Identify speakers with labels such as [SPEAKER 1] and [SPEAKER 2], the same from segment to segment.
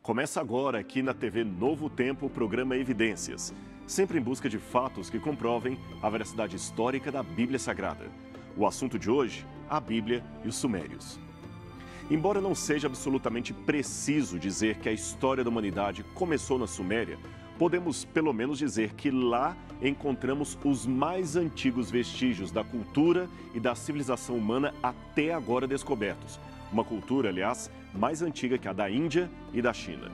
[SPEAKER 1] Começa agora aqui na TV Novo Tempo o programa Evidências, sempre em busca de fatos que comprovem a veracidade histórica da Bíblia Sagrada. O assunto de hoje, a Bíblia e os Sumérios. Embora não seja absolutamente preciso dizer que a história da humanidade começou na Suméria, podemos pelo menos dizer que lá encontramos os mais antigos vestígios da cultura e da civilização humana até agora descobertos. Uma cultura, aliás, mais antiga que a da Índia e da China.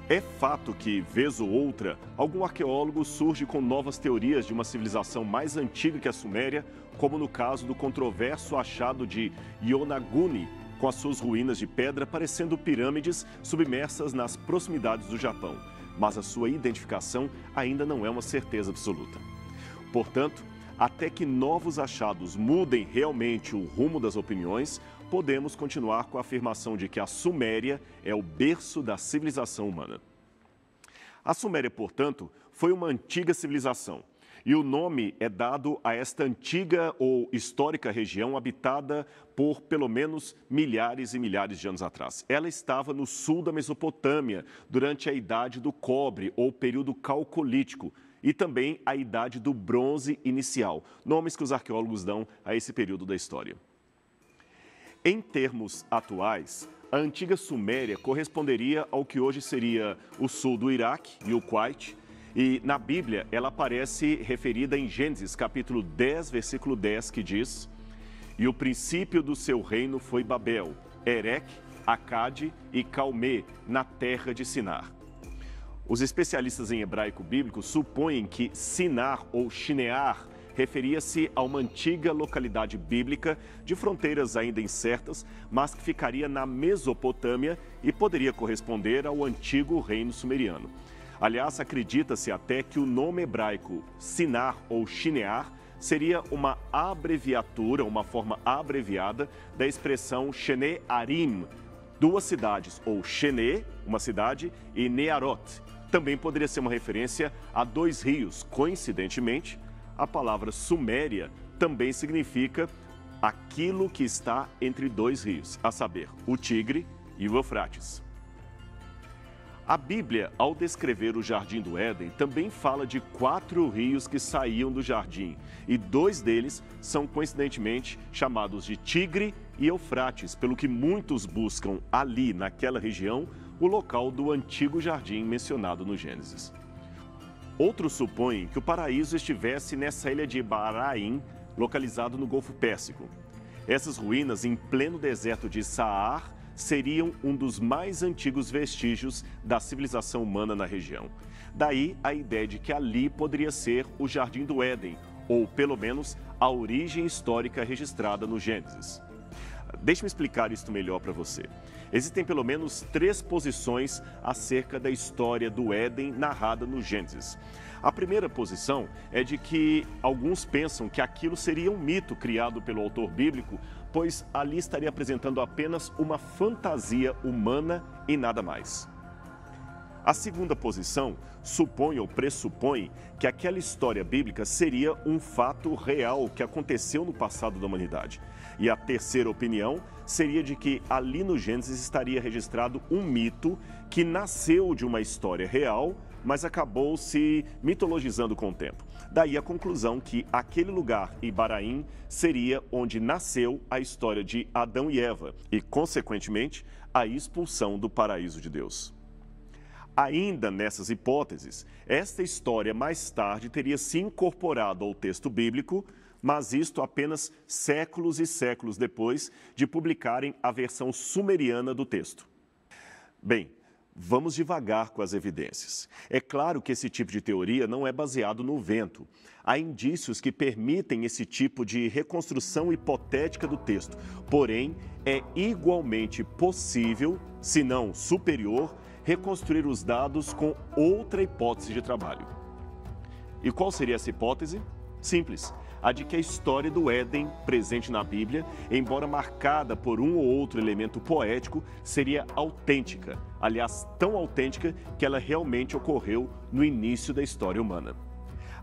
[SPEAKER 1] É fato que, vez ou outra, algum arqueólogo surge com novas teorias de uma civilização mais antiga que a Suméria, como no caso do controverso achado de Yonaguni, com as suas ruínas de pedra parecendo pirâmides submersas nas proximidades do Japão. Mas a sua identificação ainda não é uma certeza absoluta. Portanto, até que novos achados mudem realmente o rumo das opiniões, podemos continuar com a afirmação de que a Suméria é o berço da civilização humana. A Suméria, portanto, foi uma antiga civilização, e o nome é dado a esta antiga ou histórica região habitada por pelo menos milhares e milhares de anos atrás. Ela estava no sul da Mesopotâmia durante a Idade do Cobre ou período Calcolítico, e também a Idade do Bronze Inicial, nomes que os arqueólogos dão a esse período da história. Em termos atuais, a antiga Suméria corresponderia ao que hoje seria o sul do Iraque e o Kuwait, e na Bíblia ela aparece referida em Gênesis capítulo 10, versículo 10, que diz: "E o princípio do seu reino foi Babel, Ereque, Acade e Calmê, na terra de Sinar." Os especialistas em hebraico bíblico supõem que Sinar ou Shinear referia-se a uma antiga localidade bíblica de fronteiras ainda incertas, mas que ficaria na Mesopotâmia e poderia corresponder ao antigo reino sumeriano. Aliás, acredita-se até que o nome hebraico Sinar ou Shinear seria uma abreviatura, uma forma abreviada da expressão Shene Arim, duas cidades, ou Shene, uma cidade, e Nearot. Também poderia ser uma referência a dois rios. Coincidentemente, a palavra Suméria também significa aquilo que está entre dois rios, a saber, o Tigre e o Eufrates. A Bíblia, ao descrever o Jardim do Éden, também fala de 4 rios que saíam do jardim, e 2 deles são coincidentemente chamados de Tigre e Eufrates, pelo que muitos buscam ali, naquela região, o local do antigo jardim mencionado no Gênesis. Outros supõem que o paraíso estivesse nessa ilha de Bahrain, localizado no Golfo Pérsico. Essas ruínas, em pleno deserto de Saar, seriam um dos mais antigos vestígios da civilização humana na região. Daí a ideia de que ali poderia ser o Jardim do Éden, ou pelo menos a origem histórica registrada no Gênesis. Deixe-me explicar isso melhor para você. Existem pelo menos 3 posições acerca da história do Éden narrada no Gênesis. A primeira posição é de que alguns pensam que aquilo seria um mito criado pelo autor bíblico, pois ali estaria apresentando apenas uma fantasia humana e nada mais. A segunda posição supõe ou pressupõe que aquela história bíblica seria um fato real que aconteceu no passado da humanidade. E a terceira opinião seria de que ali no Gênesis estaria registrado um mito que nasceu de uma história real, mas acabou se mitologizando com o tempo. Daí a conclusão que aquele lugar, Ibaraim, seria onde nasceu a história de Adão e Eva e, consequentemente, a expulsão do paraíso de Deus. Ainda nessas hipóteses, esta história mais tarde teria se incorporado ao texto bíblico, mas isto apenas séculos e séculos depois de publicarem a versão sumeriana do texto. Bem, vamos devagar com as evidências. É claro que esse tipo de teoria não é baseado no vento. Há indícios que permitem esse tipo de reconstrução hipotética do texto, porém, é igualmente possível, se não superior, reconstruir os dados com outra hipótese de trabalho. E qual seria essa hipótese? Simples, a de que a história do Éden, presente na Bíblia, embora marcada por um ou outro elemento poético, seria autêntica. Aliás, tão autêntica que ela realmente ocorreu no início da história humana.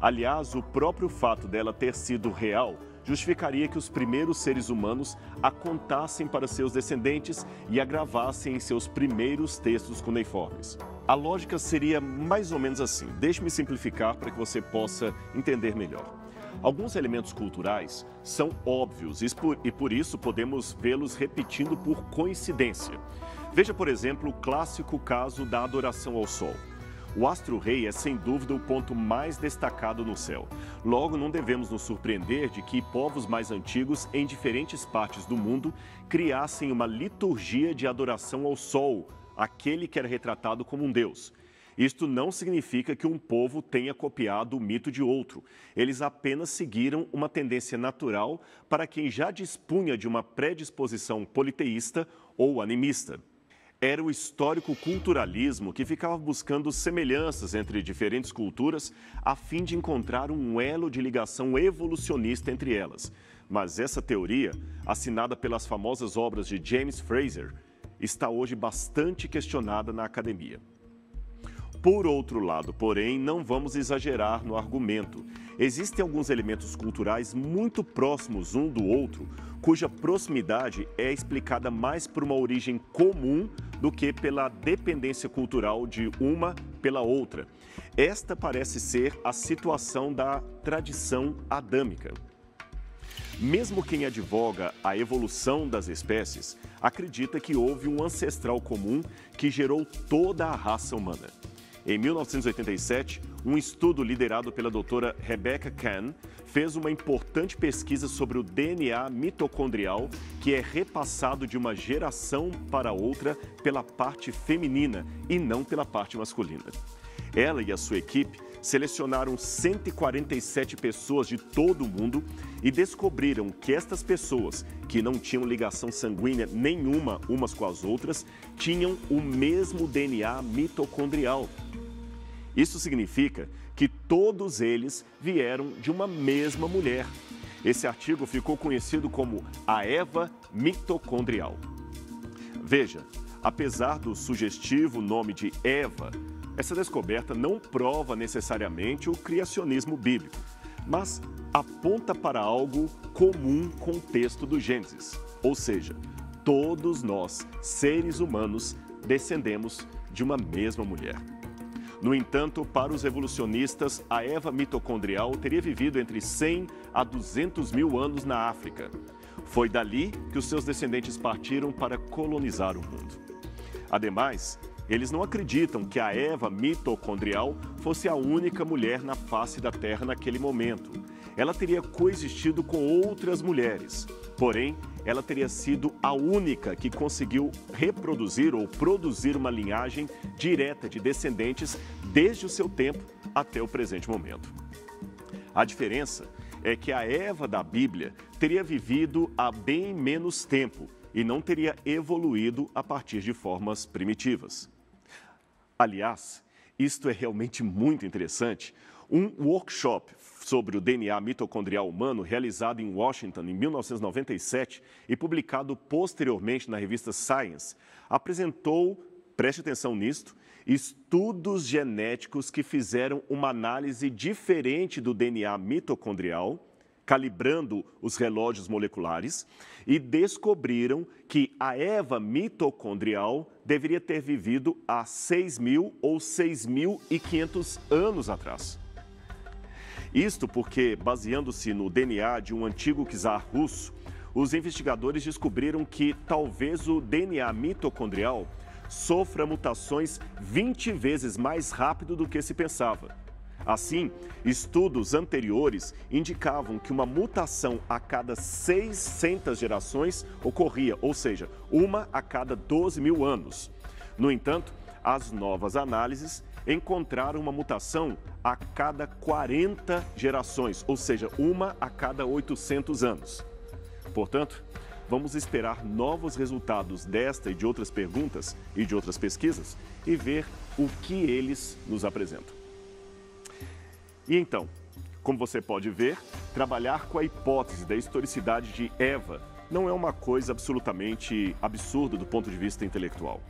[SPEAKER 1] Aliás, o próprio fato dela ter sido real justificaria que os primeiros seres humanos a contassem para seus descendentes e a gravassem em seus primeiros textos cuneiformes. A lógica seria mais ou menos assim. Deixe-me simplificar para que você possa entender melhor. Alguns elementos culturais são óbvios e por isso podemos vê-los repetindo por coincidência. Veja, por exemplo, o clássico caso da adoração ao sol. O astro-rei é, sem dúvida, o ponto mais destacado no céu. Logo, não devemos nos surpreender de que povos mais antigos, em diferentes partes do mundo, criassem uma liturgia de adoração ao sol, aquele que era retratado como um deus. Isto não significa que um povo tenha copiado o mito de outro. Eles apenas seguiram uma tendência natural para quem já dispunha de uma predisposição politeísta ou animista. Era o histórico culturalismo que ficava buscando semelhanças entre diferentes culturas a fim de encontrar um elo de ligação evolucionista entre elas. Mas essa teoria, assinada pelas famosas obras de James Frazer, está hoje bastante questionada na academia. Por outro lado, porém, não vamos exagerar no argumento. Existem alguns elementos culturais muito próximos um do outro, cuja proximidade é explicada mais por uma origem comum do que pela dependência cultural de uma pela outra. Esta parece ser a situação da tradição adâmica. Mesmo quem advoga a evolução das espécies, acredita que houve um ancestral comum que gerou toda a raça humana. Em 1987, um estudo liderado pela doutora Rebecca Cann fez uma importante pesquisa sobre o DNA mitocondrial que é repassado de uma geração para outra pela parte feminina e não pela parte masculina. Ela e a sua equipe selecionaram 147 pessoas de todo o mundo e descobriram que estas pessoas, que não tinham ligação sanguínea nenhuma umas com as outras, tinham o mesmo DNA mitocondrial. Isso significa que todos eles vieram de uma mesma mulher. Esse artigo ficou conhecido como a Eva mitocondrial. Veja, apesar do sugestivo nome de Eva, essa descoberta não prova necessariamente o criacionismo bíblico, mas aponta para algo comum com o texto do Gênesis. Ou seja, todos nós, seres humanos, descendemos de uma mesma mulher. No entanto, para os evolucionistas, a Eva mitocondrial teria vivido entre 100 a 200 mil anos na África. Foi dali que os seus descendentes partiram para colonizar o mundo. Ademais, eles não acreditam que a Eva mitocondrial fosse a única mulher na face da Terra naquele momento. Ela teria coexistido com outras mulheres, porém, ela teria sido a única que conseguiu reproduzir ou produzir uma linhagem direta de descendentes desde o seu tempo até o presente momento. A diferença é que a Eva da Bíblia teria vivido há bem menos tempo e não teria evoluído a partir de formas primitivas. Aliás, isto é realmente muito interessante. Um workshop sobre o DNA mitocondrial humano, realizado em Washington em 1997 e publicado posteriormente na revista Science, apresentou, preste atenção nisto, estudos genéticos que fizeram uma análise diferente do DNA mitocondrial, calibrando os relógios moleculares, e descobriram que a Eva mitocondrial deveria ter vivido há 6.000 ou 6.500 anos atrás. Isto porque, baseando-se no DNA de um antigo czar russo, os investigadores descobriram que talvez o DNA mitocondrial sofra mutações 20 vezes mais rápido do que se pensava. Assim, estudos anteriores indicavam que uma mutação a cada 600 gerações ocorria, ou seja, uma a cada 12.000 anos. No entanto, as novas análises encontraram uma mutação a cada 40 gerações, ou seja, uma a cada 800 anos. Portanto, vamos esperar novos resultados desta e de outras perguntas e de outras pesquisas e ver o que eles nos apresentam. E então, como você pode ver, trabalhar com a hipótese da historicidade de Eva não é uma coisa absolutamente absurda do ponto de vista intelectual.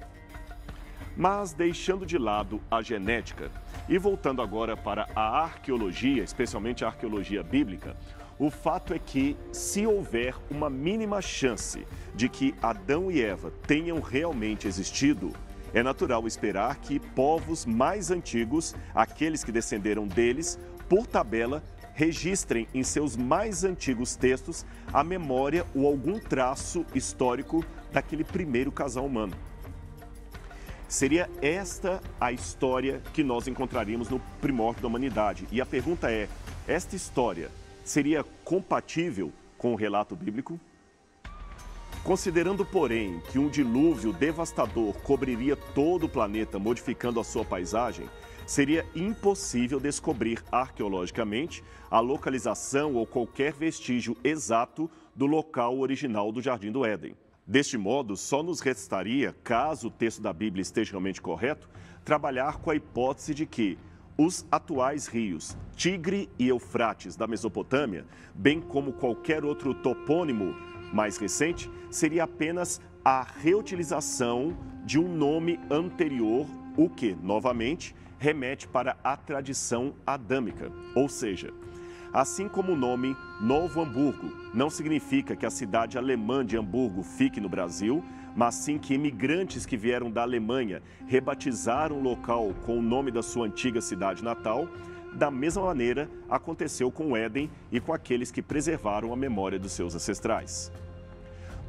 [SPEAKER 1] Mas, deixando de lado a genética e voltando agora para a arqueologia, especialmente a arqueologia bíblica, O fato é que, se houver uma mínima chance de que Adão e Eva tenham realmente existido, é natural esperar que povos mais antigos, aqueles que descenderam deles, por tabela, registrem em seus mais antigos textos a memória ou algum traço histórico daquele primeiro casal humano. Seria esta a história que nós encontraríamos no primórdio da humanidade. E a pergunta é, esta história seria compatível com o relato bíblico? Considerando, porém, que um dilúvio devastador cobriria todo o planeta, modificando a sua paisagem, seria impossível descobrir arqueologicamente a localização ou qualquer vestígio exato do local original do Jardim do Éden. Deste modo, só nos restaria, caso o texto da Bíblia esteja realmente correto, trabalhar com a hipótese de que os atuais rios Tigre e Eufrates da Mesopotâmia, bem como qualquer outro topônimo mais recente, seria apenas a reutilização de um nome anterior, o que, novamente, remete para a tradição adâmica. Ou seja, assim como o nome Novo Hamburgo não significa que a cidade alemã de Hamburgo fique no Brasil, mas sim que imigrantes que vieram da Alemanha rebatizaram o local com o nome da sua antiga cidade natal, da mesma maneira aconteceu com o Éden e com aqueles que preservaram a memória dos seus ancestrais.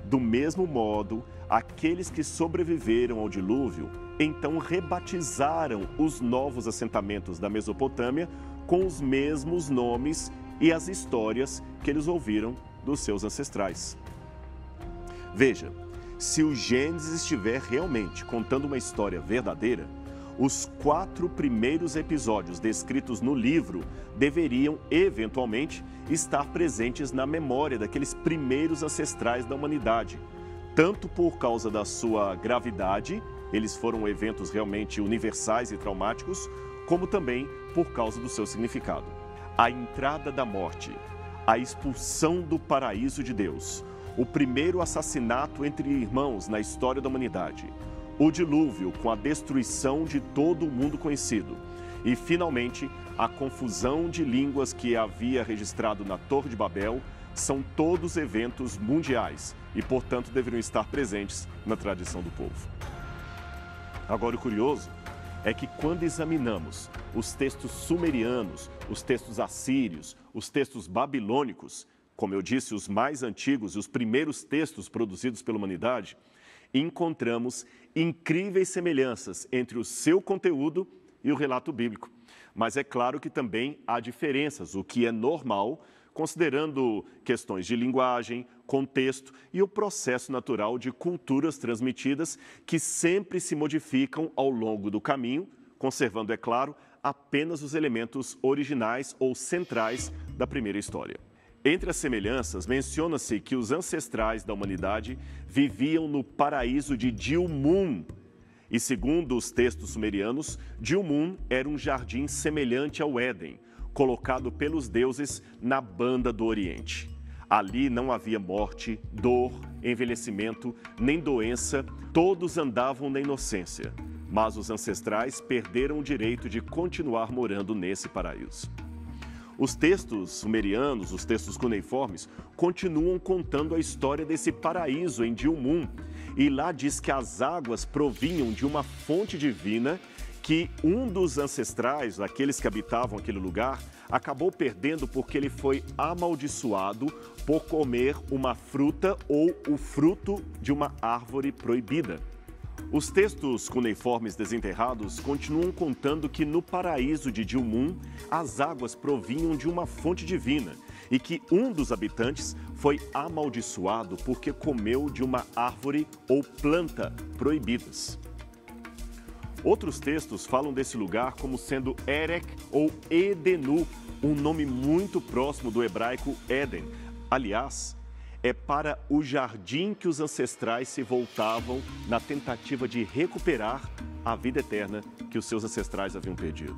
[SPEAKER 1] Do mesmo modo, aqueles que sobreviveram ao dilúvio, então rebatizaram os novos assentamentos da Mesopotâmia com os mesmos nomes e as histórias que eles ouviram dos seus ancestrais. Veja, se o Gênesis estiver realmente contando uma história verdadeira, os 4 primeiros episódios descritos no livro deveriam, eventualmente, estar presentes na memória daqueles primeiros ancestrais da humanidade, tanto por causa da sua gravidade, eles foram eventos realmente universais e traumáticos, como também por causa do seu significado. A entrada da morte, a expulsão do paraíso de Deus, o primeiro assassinato entre irmãos na história da humanidade, o dilúvio com a destruição de todo o mundo conhecido e, finalmente, a confusão de línguas que havia registrado na Torre de Babel são todos eventos mundiais e, portanto, deveriam estar presentes na tradição do povo. Agora, o curioso é que quando examinamos os textos sumerianos, os textos assírios, os textos babilônicos, como eu disse, os mais antigos e os primeiros textos produzidos pela humanidade, encontramos incríveis semelhanças entre o seu conteúdo e o relato bíblico. Mas é claro que também há diferenças, o que é normal, considerando questões de linguagem, contexto e o processo natural de culturas transmitidas que sempre se modificam ao longo do caminho, conservando, é claro, apenas os elementos originais ou centrais da primeira história. Entre as semelhanças, menciona-se que os ancestrais da humanidade viviam no paraíso de Dilmun. E segundo os textos sumerianos, Dilmun era um jardim semelhante ao Éden, colocado pelos deuses na banda do Oriente. Ali não havia morte, dor, envelhecimento, nem doença, todos andavam na inocência. Mas os ancestrais perderam o direito de continuar morando nesse paraíso. Os textos sumerianos, os textos cuneiformes, continuam contando a história desse paraíso em Dilmun. E lá diz que as águas provinham de uma fonte divina que um dos ancestrais, aqueles que habitavam aquele lugar, acabou perdendo porque ele foi amaldiçoado por comer uma fruta ou o fruto de uma árvore proibida. Os textos cuneiformes desenterrados continuam contando que no paraíso de Dilmun, as águas provinham de uma fonte divina e que um dos habitantes foi amaldiçoado porque comeu de uma árvore ou planta proibidas. Outros textos falam desse lugar como sendo Erech ou Edenu, um nome muito próximo do hebraico Éden. Aliás, é para o jardim que os ancestrais se voltavam na tentativa de recuperar a vida eterna que os seus ancestrais haviam perdido.